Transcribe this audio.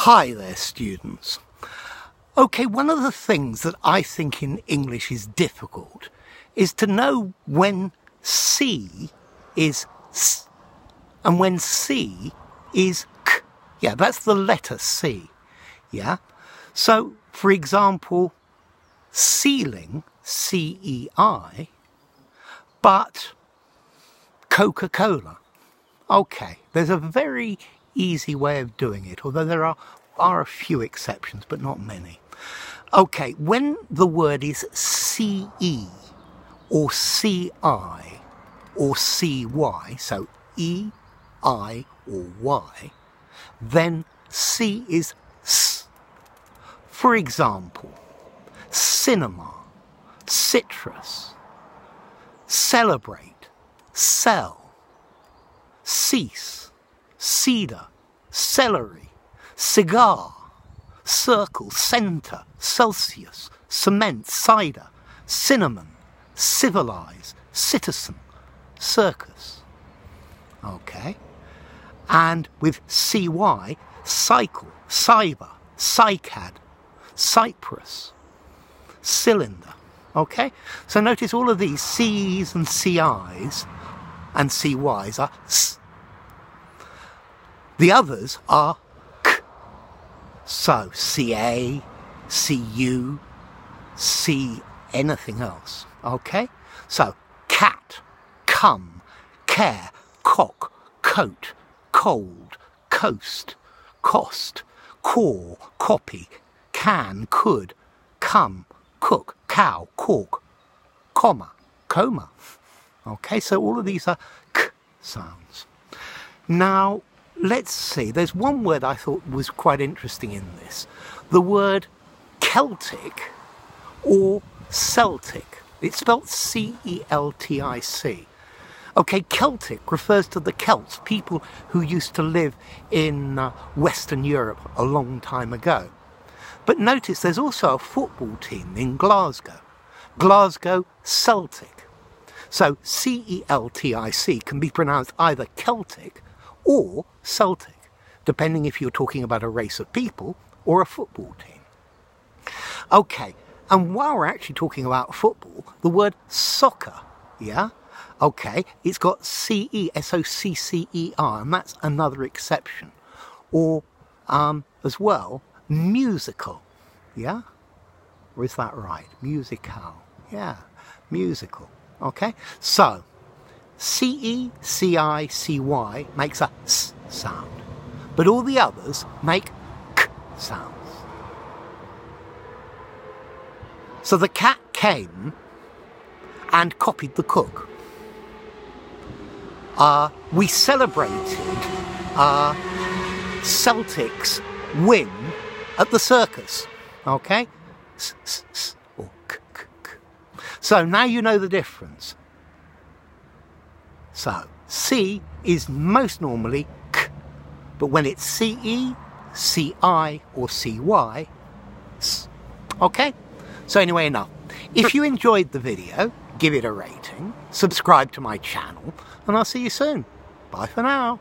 Hi there, students. Okay, one of the things that I think in English is difficult is to know when C is S and when C is K. Yeah, that's the letter C. Yeah? So, for example, ceiling, C-E-I, but Coca-Cola. Okay, there's a very easy way of doing it, although there are a few exceptions, but not many. Okay, when the word is C-E or C-I or C-Y, so E, I or Y, then C is S. For example, cinema, citrus, celebrate, sell, cease, cedar, celery, cigar, circle, centre, Celsius, cement, cider, cinnamon, civilize, citizen, circus. Okay. And with CY, cycle, cyber, cycad, cypress, cylinder. Okay. So notice all of these C's and CI's and CY's are S. The others are K. So CA, CU, C anything else. Okay? So cat, come, care, cock, coat, cold, coast, cost, core, copy, can, could, come, cook, cow, cork, comma, coma. Okay, so all of these are K sounds. Now, let's see, there's one word I thought was quite interesting in this. The word Celtic or Celtic. It's spelled C-E-L-T-I-C. Okay, Celtic refers to the Celts, people who used to live in Western Europe a long time ago. But notice there's also a football team in Glasgow. Glasgow Celtic. So C-E-L-T-I-C can be pronounced either Celtic or Celtic, depending if you're talking about a race of people or a football team. Okay, and while we're actually talking about football, the word soccer, yeah? Okay, it's got C-E, S-O-C-C-E-R, and that's another exception. Or, as well, musical, yeah? Or is that right? Musical, yeah, musical, okay? So, C-E, C-I, C-Y makes a S sound, but all the others make K sounds. So the cat came and copied the cook. We celebrated Celtic's win at the circus, okay? S, s, s, or K, K, K. So now you know the difference. So, C is most normally K, but when it's C-E, C-I or C-Y, S. Okay? So anyway, enough. If you enjoyed the video, give it a rating, subscribe to my channel, and I'll see you soon. Bye for now.